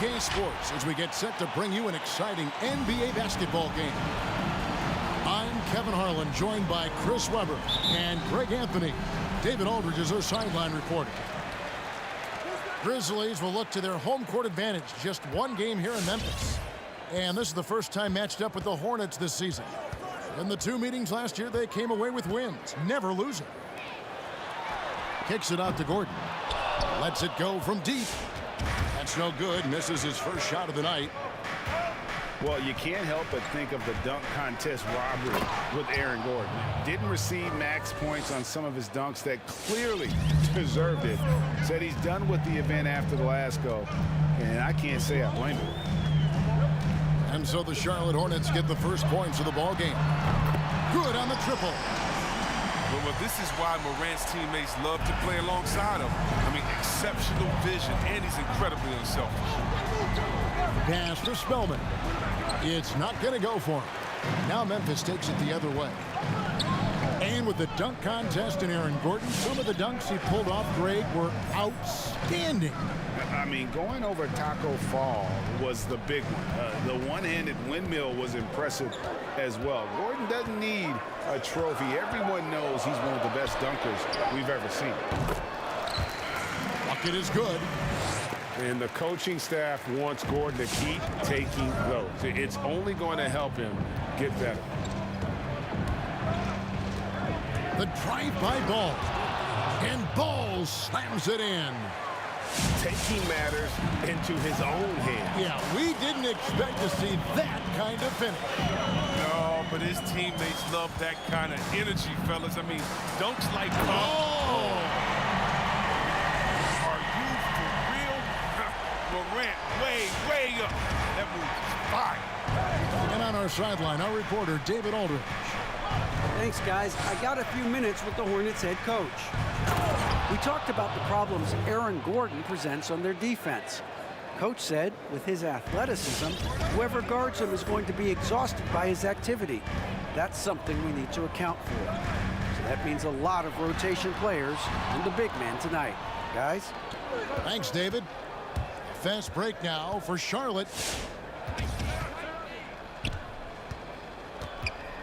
2K Sports as we get set to bring you an exciting NBA basketball game. I'm Kevin Harlan, joined by Chris Webber and Greg Anthony. David Aldridge is our sideline reporter. Grizzlies will look to their home court advantage. Just one game here in Memphis. And this is the first time matched up with the Hornets this season. In the two meetings last year, they came away with wins, never losing. Kicks it out to Gordon. Lets it go from deep. That's no good. Misses his first shot of the night. Well, you can't help but think of the dunk contest robbery with Aaron Gordon. Didn't receive max points on some of his dunks that clearly deserved it. Said he's done with the event after the last go, and I can't say I blame him. And so the Charlotte Hornets get the first points of the ball game. Good on the triple. Well, this is why Morant's teammates love to play alongside him. I mean, exceptional vision, and he's incredibly unselfish. Pass for Spellman. It's not going to go for him. Now Memphis takes it the other way. And with the dunk contest and Aaron Gordon, some of the dunks he pulled off, Greg, were outstanding. I mean, going over Taco Fall was the big one. The one-handed windmill was impressive as well. Gordon doesn't need a trophy. Everyone knows he's one of the best dunkers we've ever seen. Bucket is good. And the coaching staff wants Gordon to keep taking those. It's only going to help him get better. The drive-by Ball. And Ball slams it in. Taking matters into his own hands. Yeah, we didn't expect to see that kind of finish. No, but his teammates love that kind of energy, fellas. I mean, dunks like... Oh! Are you for real? Morant, way up. That move is fire. And on our sideline, our reporter, David Aldridge. Thanks, guys. I got a few minutes with the Hornets head coach. We talked about the problems Aaron Gordon presents on their defense. Coach said, with his athleticism, whoever guards him is going to be exhausted by his activity. That's something we need to account for. So that means a lot of rotation players and the big man tonight. Guys? Thanks, David. Fast break now for Charlotte.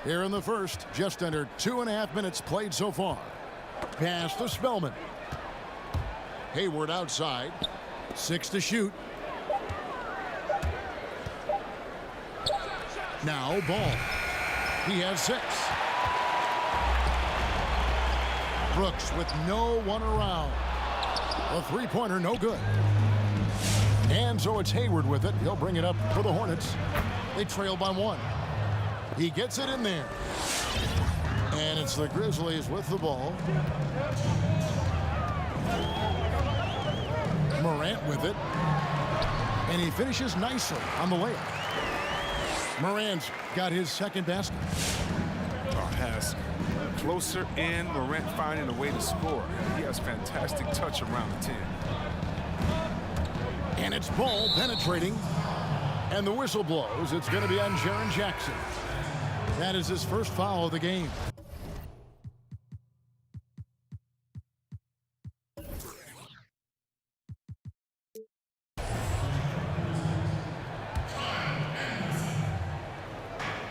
Here in the first, just under 2.5 minutes played so far. Pass to Spellman. Hayward outside. 6 to shoot. Now Ball. He has 6. Brooks with no one around. A three-pointer, no good. And so it's Hayward with it. He'll bring it up for the Hornets. They trail by 1. He gets it in there. And it's the Grizzlies with the ball. Morant with it. And he finishes nicely on the layup. Morant's got his second basket. Has closer in, Morant finding a way to score. He has fantastic touch around the 10. And it's Ball penetrating. And the whistle blows. It's going to be on Jaren Jackson. That is his first foul of the game.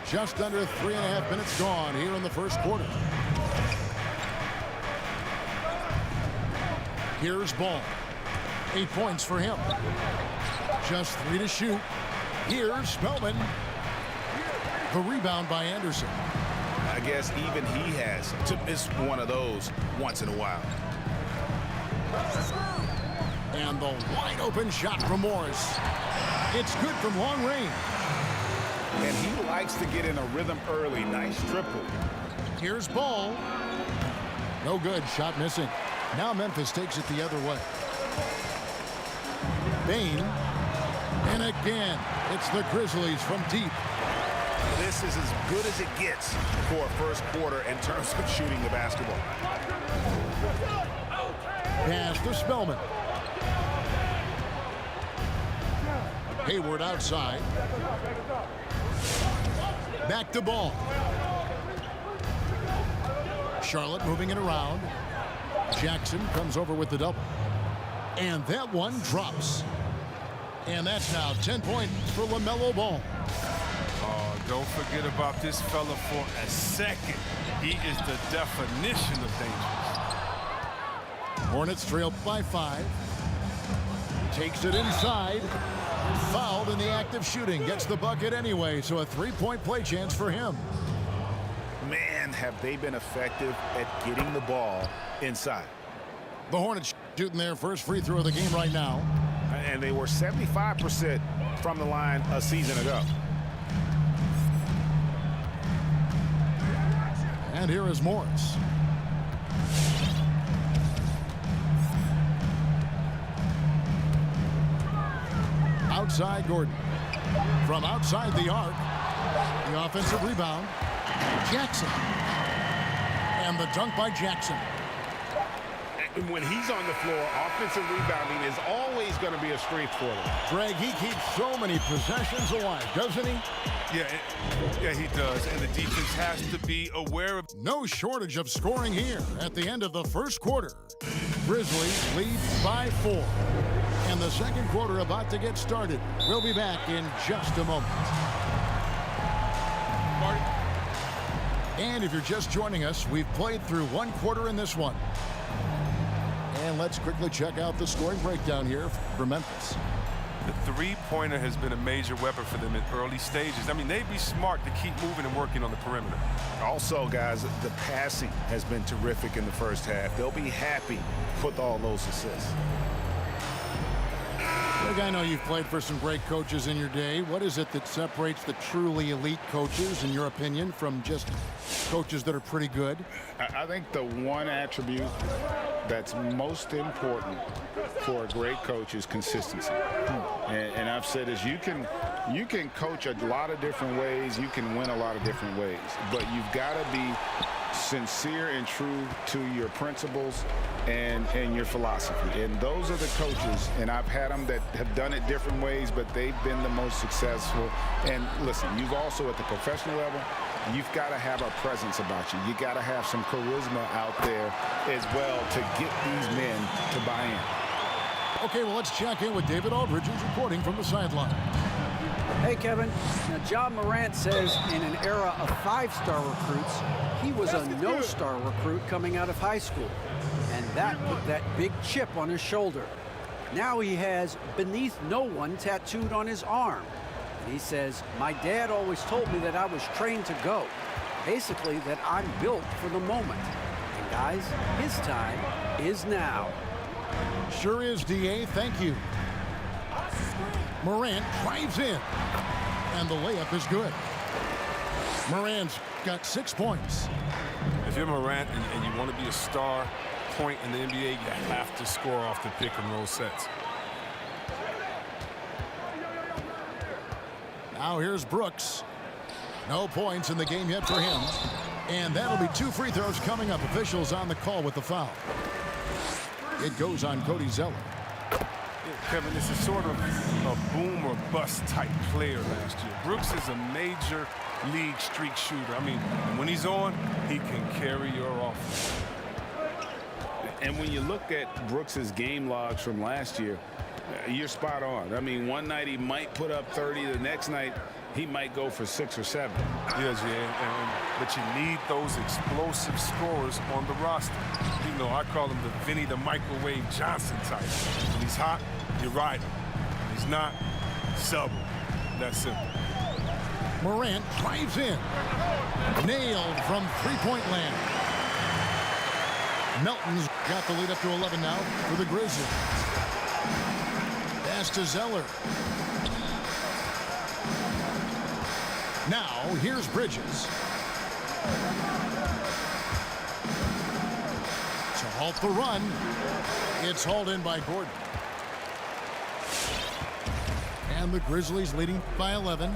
Just under 3.5 minutes gone here in the first quarter. Here's Ball. 8 points for him. Just 3 to shoot. Here's Spellman. The rebound by Anderson. I guess even he has to miss one of those once in a while. And the wide open shot from Morris. It's good from long range. And he likes to get in a rhythm early. Nice triple. Here's Ball. No good. Shot missing. Now Memphis takes it the other way. Bain. And again, it's the Grizzlies from deep. This is as good as it gets for a first quarter in terms of shooting the basketball. Pass to Spellman. Hayward outside. Back to Ball. Charlotte moving it around. Jackson comes over with the double. And that one drops. And that's now 10 points for LaMelo Ball. Don't forget about this fella for a second. He is the definition of dangerous. Hornets trail by 5. Takes it inside. Fouled in the act of shooting. Gets the bucket anyway, so a 3-point play chance for him. Man, have they been effective at getting the ball inside. The Hornets shooting their first free throw of the game right now. And they were 75% from the line a season ago. And here is Morris. Outside Gordon. From outside the arc. The offensive rebound. Jackson. And the dunk by Jackson. And when he's on the floor, offensive rebounding is always going to be a strength for them. Greg, he keeps so many possessions alive, doesn't he? Yeah, he does. And the defense has to be aware of. No shortage of scoring here at the end of the first quarter. Grizzlies lead by 4. And the second quarter about to get started. We'll be back in just a moment. And if you're just joining us, we've played through one quarter in this one. And let's quickly check out the scoring breakdown here for Memphis. The three-pointer has been a major weapon for them in early stages. I mean, they'd be smart to keep moving and working on the perimeter. Also, guys, the passing has been terrific in the first half. They'll be happy with all those assists. Greg, I know you've played for some great coaches in your day. What is it that separates the truly elite coaches, in your opinion, from just coaches that are pretty good? I think the one attribute that's most important for a great coach is consistency. And I've said this, you can coach a lot of different ways, you can win a lot of different ways, but you've got to be sincere and true to your principles and your philosophy. And those are the coaches, and I've had them that have done it different ways, but they've been the most successful. And listen, you've also at the professional level, you've got to have a presence about you. You got to have some charisma out there as well to get these men to buy in. Okay, well, let's check in with David Aldridge, who's reporting from the sideline. Hey, Kevin. Now, John Morant says in an era of 5-star recruits, he was a no-star recruit coming out of high school. And that put that big chip on his shoulder. Now he has "beneath no one" tattooed on his arm. And he says, my dad always told me that I was trained to go. Basically, that I'm built for the moment. And guys, his time is now. Sure is, D.A. Thank you. Morant drives in. And the layup is good. Morant's got 6 points. If you're Morant and you want to be a star point in the NBA, you have to score off the pick and roll sets. Now here's Brooks. No points in the game yet for him. And that'll be 2 free throws coming up. Officials on the call with the foul. It goes on Cody Zeller. Kevin, this is sort of a boom or bust type player last year. Brooks is a major league streak shooter. I mean, when he's on, he can carry your offense. And when you look at Brooks's game logs from last year, you're spot on. I mean, one night he might put up 30. The next night he might go for 6 or 7. Yes, yeah, but you need those explosive scorers on the roster. You know, I call him the Vinny the Microwave Johnson type. When he's hot, you ride him. When he's not, sub him. That's simple. Morant drives in. Nailed from three-point land. Melton's got the lead up to 11 now for the Grizzlies. Pass to Zeller. Now, here's Bridges. To halt the run, it's hauled in by Gordon. And the Grizzlies leading by 11.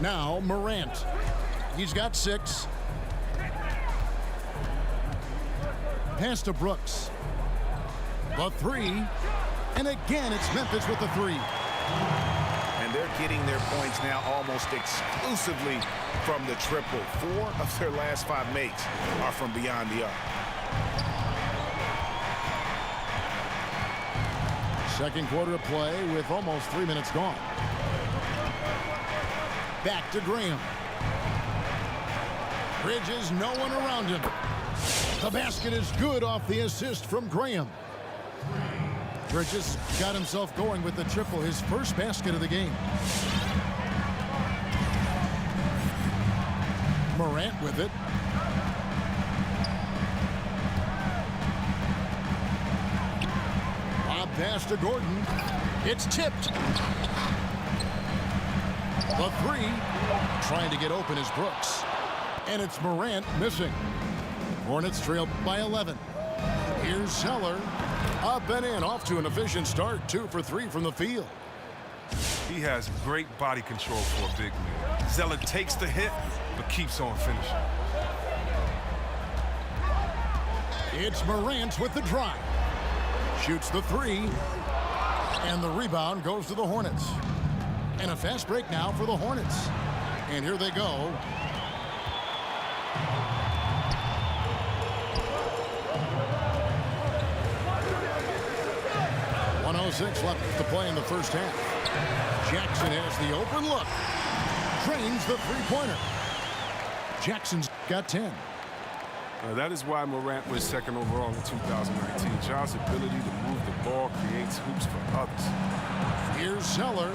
Now, Morant. He's got 6. Pass to Brooks. The 3. And again, it's Memphis with the 3. And they're getting their points now almost exclusively from the triple. 4 of their last 5 makes are from beyond the arc. Second quarter of play with almost 3 minutes gone. Back to Graham. Bridges, no one around him. The basket is good off the assist from Graham. Bridges got himself going with the triple, his first basket of the game. Morant with it. Lob pass to Gordon. It's tipped. The 3. Trying to get open is Brooks. And it's Morant missing. Hornets trail by 11. Here's Zeller. Up and in, off to an efficient start. 2 for 3 from the field. He has great body control for a big man. Zeller takes the hit, but keeps on finishing. It's Morant with the drive. Shoots the 3. And the rebound goes to the Hornets. And a fast break now for the Hornets. And here they go. .106 left to play in the first half. Jackson has the open look. Drains the three-pointer. Jackson's got 10. That is why Morant was second overall in 2019. Ja's ability to move the ball creates hoops for others. Here's Zeller.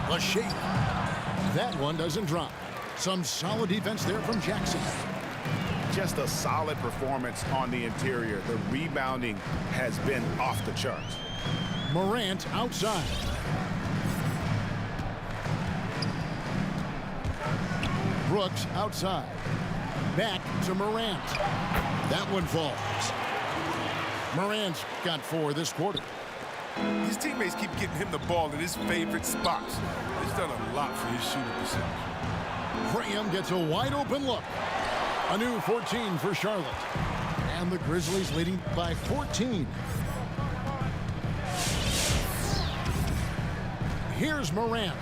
The shape. That one doesn't drop. Some solid defense there from Jackson. Just a solid performance on the interior. The rebounding has been off the charts. Morant outside. Brooks outside. Back to Morant. That one falls. Morant's got 4 this quarter. His teammates keep getting him the ball in his favorite spots. He's done a lot for his shooting percentage. Graham gets a wide open look. A new 14 for Charlotte. And the Grizzlies leading by 14. Here's Morant.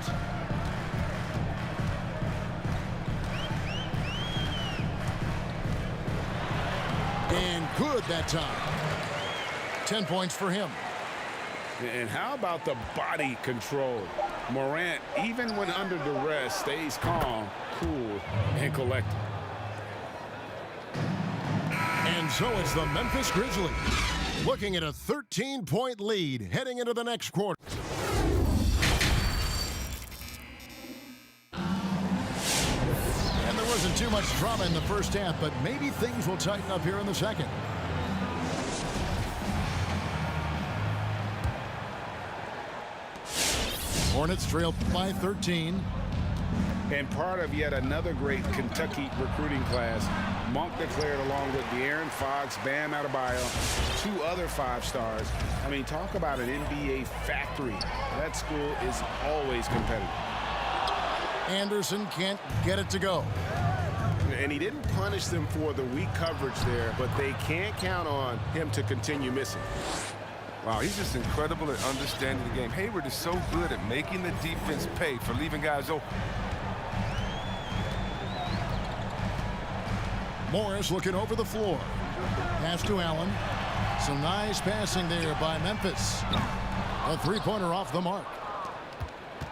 And good that time. 10 points for him. And how about the body control? Morant, even when under duress, stays calm, cool, and collected. And so it's the Memphis Grizzlies looking at a 13-point lead heading into the next quarter. And there wasn't too much drama in the first half, but maybe things will tighten up here in the second. Hornets trail by 13. And part of yet another great Kentucky recruiting class, Monk declared along with De'Aaron Fox, Bam Adebayo, 2 other 5-stars. I mean, talk about an NBA factory. That school is always competitive. Anderson can't get it to go. And he didn't punish them for the weak coverage there, but they can't count on him to continue missing. Wow, he's just incredible at understanding the game. Hayward is so good at making the defense pay for leaving guys open. Morris looking over the floor. Pass to Allen. Some nice passing there by Memphis. A three-pointer off the mark.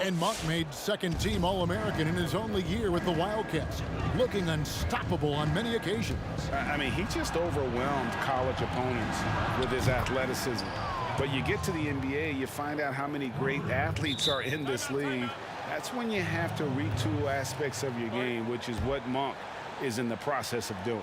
And Monk made second-team All-American in his only year with the Wildcats, looking unstoppable on many occasions. I mean, he just overwhelmed college opponents with his athleticism. But you get to the NBA, you find out how many great athletes are in this league. That's when you have to retool aspects of your game, which is what Monk is in the process of doing.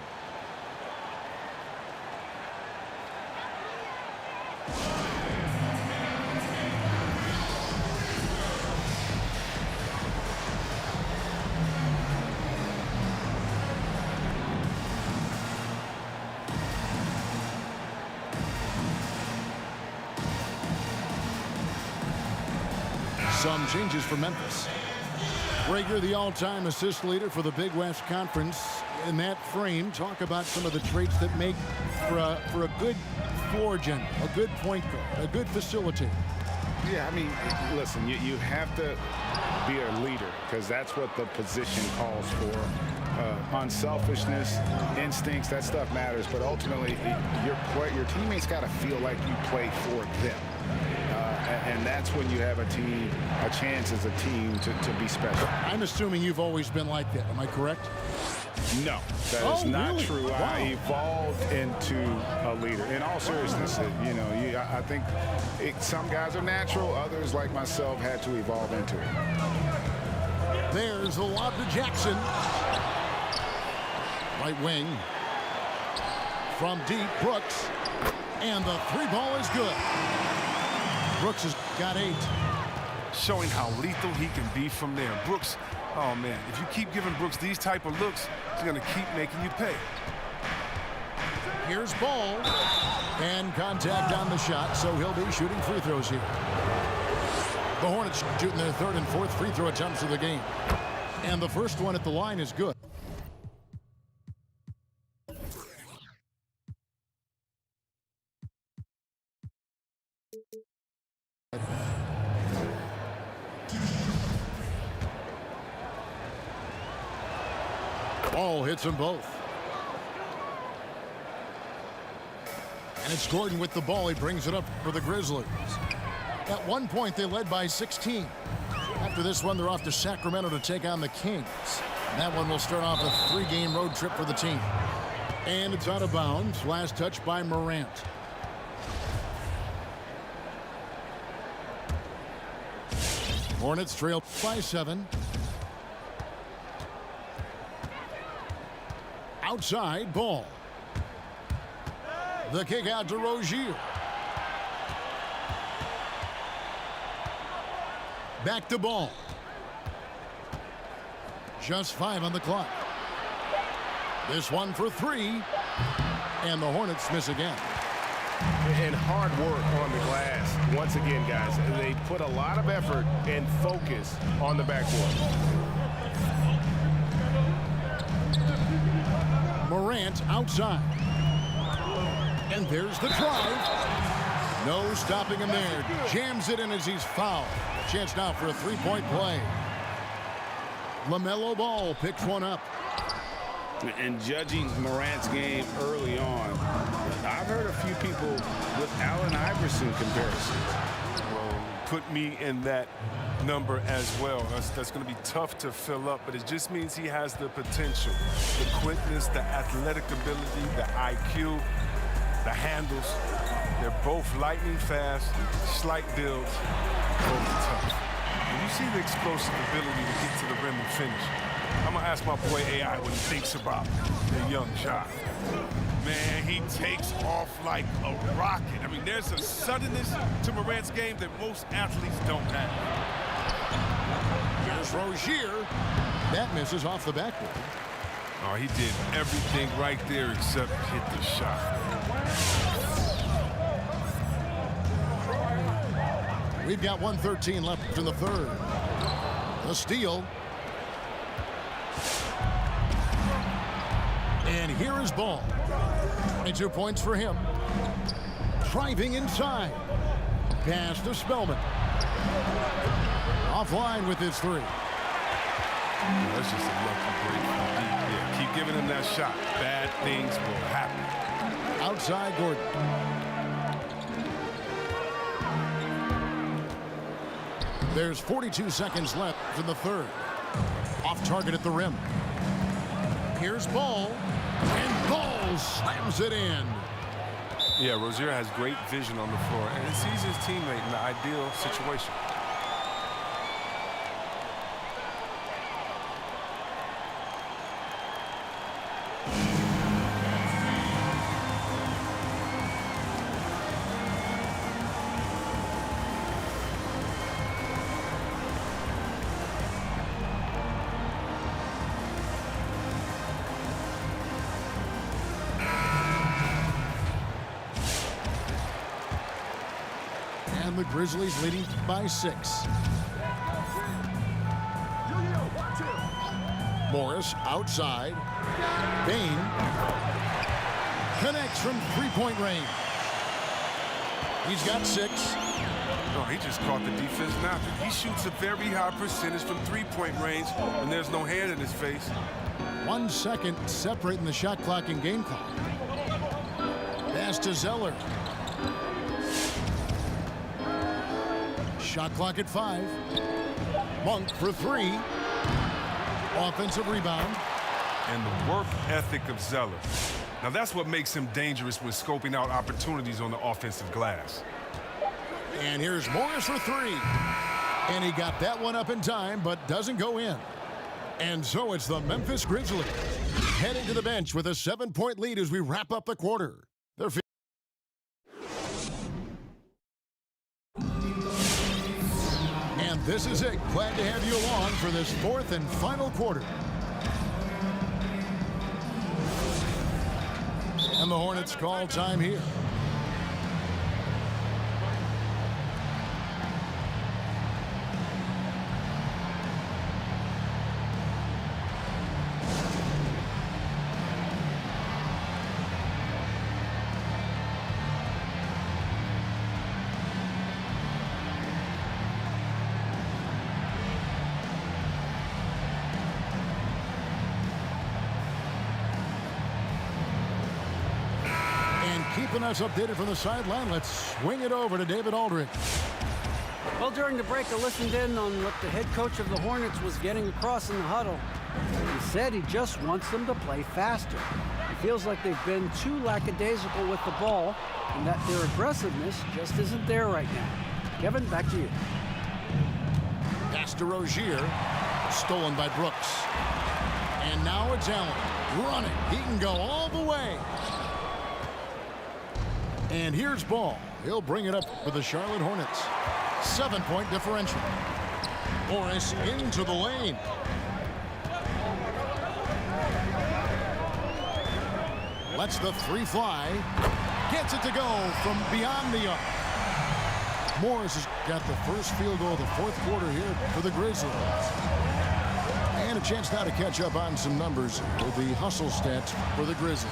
Some changes for Memphis. Rager, the all-time assist leader for the Big West Conference. In that frame, talk about some of the traits that make for a good floor general, a good point guard, a good facilitator. Yeah, I mean, listen, you have to be a leader because that's what the position calls for. Unselfishness, instincts, that stuff matters, but ultimately your teammates got to feel like you play for them. And that's when you have a chance as a team to be special. I'm assuming you've always been like that. Am I correct? No, that is not really? true. Wow. I evolved into a leader. In all seriousness, I think some guys are natural. Others, like myself, had to evolve into it. There's the lob to Jackson. Right wing. From deep, Brooks. And the three ball is good. Brooks has got 8. Showing how lethal he can be from there. Brooks, oh man, if you keep giving Brooks these type of looks, he's going to keep making you pay. Here's Ball. And contact on the shot, so he'll be shooting free throws here. The Hornets shooting their 3rd and 4th free throw attempts of the game. And the first one at the line is good. Ball hits them both. And it's Gordon with the ball. He brings it up for the Grizzlies. At one point, they led by 16. After this one, they're off to Sacramento to take on the Kings. And that one will start off a 3-game road trip for the team. And it's out of bounds. Last touch by Morant. Hornets trail by 7. Outside, Ball. The kick out to Rozier. Back to Ball. Just 5 on the clock. This one for 3. And the Hornets miss again. And hard work on the glass. Once again, guys, they put a lot of effort and focus on the backboard. Morant outside. And there's the drive. No stopping him there. Jams it in as he's fouled. A chance now for a 3-point play. LaMelo Ball picks one up. And judging Morant's game early on, I've heard a few people with Allen Iverson comparisons. Well, put me in that number as well. That's going to be tough to fill up, but it just means he has the potential, the quickness, the athletic ability, the IQ, the handles. They're both lightning fast, slight builds, both tough. When you see the explosive ability to get to the rim and finish, I'm going to ask my boy AI what he thinks about the young shot. Man, he takes off like a rocket. I mean, there's a suddenness to Morant's game that most athletes don't have. Here's Rozier. That misses off the backboard. Oh, he did everything right there except hit the shot. We've got 1:13 left in the 3rd. The steal. And here is Ball. 22 points for him. Driving inside. Pass to Spellman. Offline with his 3. That's just a lucky break from deep there. Keep giving him that shot. Bad things will happen. Outside Gordon. There's 42 seconds left in the 3rd. Off target at the rim. Here's Ball. And Ball slams it in. Yeah, Rozier has great vision on the floor, and he sees his teammate in the ideal situation. the Grizzlies leading by 6. Morris outside. Bain connects from three-point range. He's got 6. No, he just caught the defense napping. He shoots a very high percentage from three-point range, and there's no hand in his face. 1 second separating the shot clock and game clock. Pass to Zeller. Shot clock at 5. Monk for 3. Offensive rebound. And the work ethic of Zeller. Now that's what makes him dangerous when scoping out opportunities on the offensive glass. And here's Morris for 3. And he got that one up in time, but doesn't go in. And so it's the Memphis Grizzlies heading to the bench with a 7-point lead as we wrap up the quarter. They're and this is it. Glad to have you along for this 4th and final quarter. And the Hornets call time here. Keeping us updated from the sideline, let's swing it over to David Aldridge. Well, during the break, I listened in on what the head coach of the Hornets was getting across in the huddle. He said he just wants them to play faster. He feels like they've been too lackadaisical with the ball and that their aggressiveness just isn't there right now. Kevin, back to you. Pass to Rozier, stolen by Brooks. And now it's Allen running. He can go all the way. And here's Ball. He'll bring it up for the Charlotte Hornets. 7-point differential. Morris into the lane. Lets the 3 fly. Gets it to go from beyond the arc. Morris has got the first field goal of the 4th quarter here for the Grizzlies. And a chance now to catch up on some numbers with the hustle stats for the Grizzlies.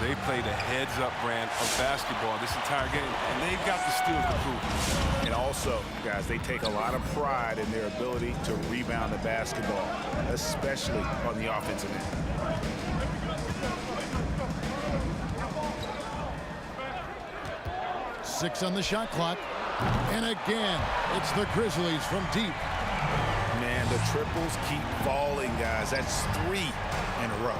They played a heads-up brand of basketball this entire game, and they've got the steals to prove. And also, guys, they take a lot of pride in their ability to rebound the basketball, especially on the offensive end. Six on the shot clock. And again, it's the Grizzlies from deep. Man, the triples keep falling, guys. That's 3 in a row.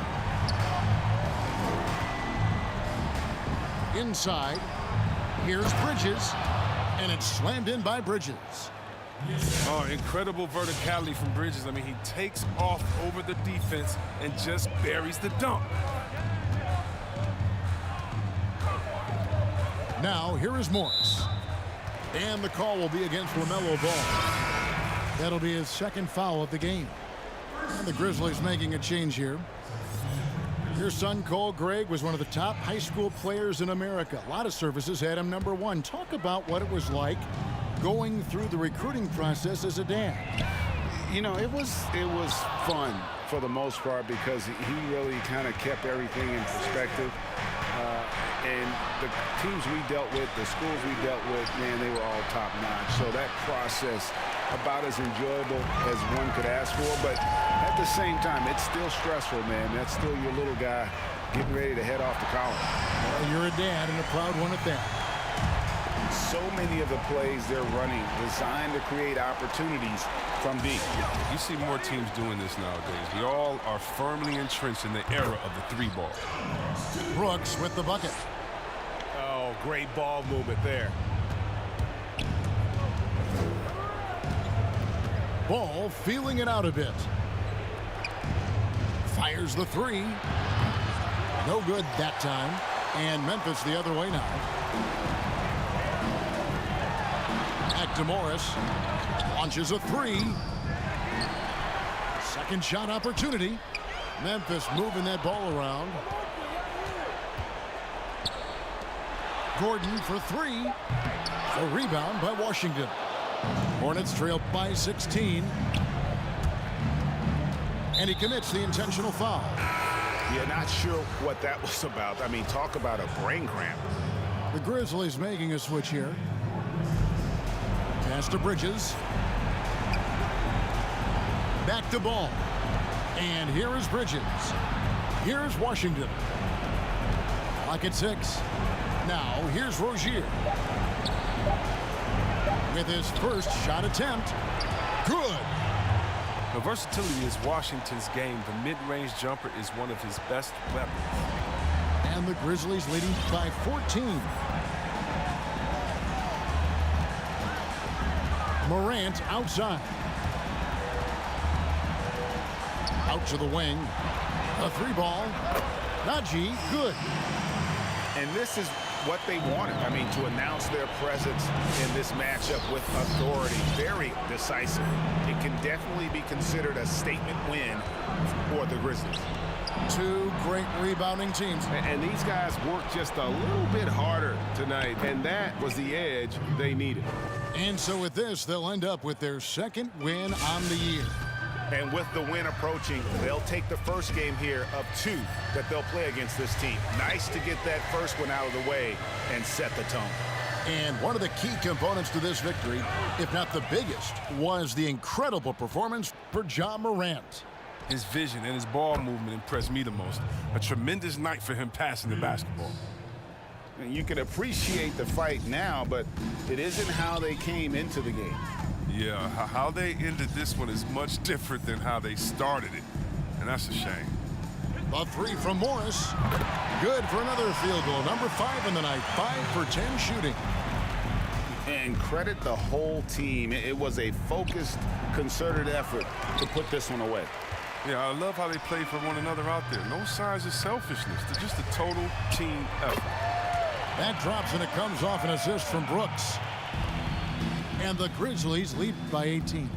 Inside, here's Bridges, and it's slammed in by Bridges. Oh, incredible verticality from Bridges. I mean, he takes off over the defense and just buries the dunk. Now, here is Morris. And the call will be against LaMelo Ball. That'll be his 2nd foul of the game. And the Grizzlies making a change here. Your son, Cole Gregg, was one of the top high school players in America. A lot of services had him number 1. Talk about what it was like going through the recruiting process as a dad. You know, it was fun for the most part because he really kind of kept everything in perspective. And the teams we dealt with, the schools we dealt with, man, they were all top-notch. So that process, about as enjoyable as one could ask for. But at the same time, it's still stressful, man. That's still your little guy getting ready to head off to college. Well, you're a dad and a proud one at that. So many of the plays they're running designed to create opportunities from deep. You see more teams doing this nowadays. We all are firmly entrenched in the era of the 3-ball. Brooks with the bucket. Oh, great ball movement there. Ball feeling it out a bit. Fires the 3. No good that time. And Memphis the other way now. Back to Morris. Launches a 3. Second shot opportunity. Memphis moving that ball around. Gordon for 3. A rebound by Washington. Hornets trail by 16. And he commits the intentional foul. Yeah, not sure what that was about. I mean, talk about a brain cramp. The Grizzlies making a switch here. Pass to Bridges. Back to Ball. And here is Bridges. Here's Washington. Clock at 6. Now, here's Rozier. With his first shot attempt. Good. The versatility is Washington's game. The mid-range jumper is one of his best weapons. And the Grizzlies leading by 14. Morant outside. Out to the wing. A 3-ball. Najee, good. And this is what they wanted. I mean, to announce their presence in this matchup with authority. Very decisive. It can definitely be considered a statement win for the Grizzlies. Two great rebounding teams. And these guys worked just a little bit harder tonight, and that was the edge they needed. And so with this, they'll end up with their second win on the year. And with the win approaching, they'll take the first game here of 2 that they'll play against this team. Nice to get that first one out of the way and set the tone. And one of the key components to this victory, if not the biggest, was the incredible performance for Ja Morant. His vision and his ball movement impressed me the most. A tremendous night for him passing the basketball. And you can appreciate the fight now, but it isn't how they came into the game. Yeah, how they ended this one is much different than how they started it. And that's a shame. A 3 from Morris. Good for another field goal. Number 5 in the night. 5 for 10 shooting. And credit the whole team. It was a focused, concerted effort to put this one away. Yeah, I love how they play for one another out there. No signs of selfishness. They're just a total team effort. That drops and it comes off an assist from Brooks. And the Grizzlies lead by 18.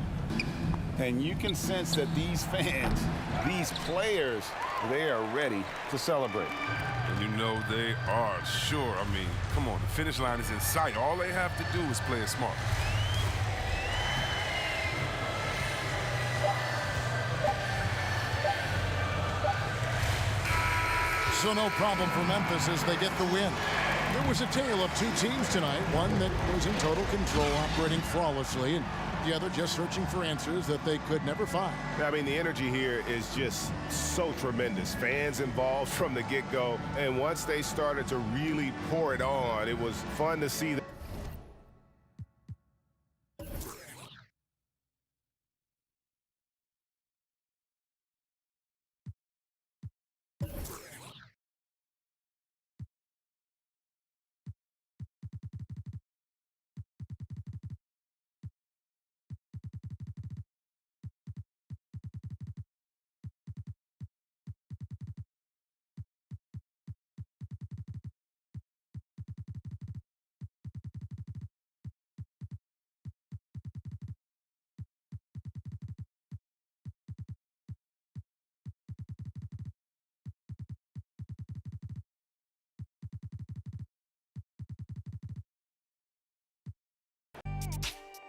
And you can sense that these fans, these players, they are ready to celebrate. And you know they are, sure. I mean, come on, the finish line is in sight. All they have to do is play it smart. So no problem for Memphis as they get the win. There was a tale of 2 teams tonight, one that was in total control, operating flawlessly, and the other just searching for answers that they could never find. I mean, the energy here is just so tremendous. Fans involved from the get-go, and once they started to really pour it on, it was fun to see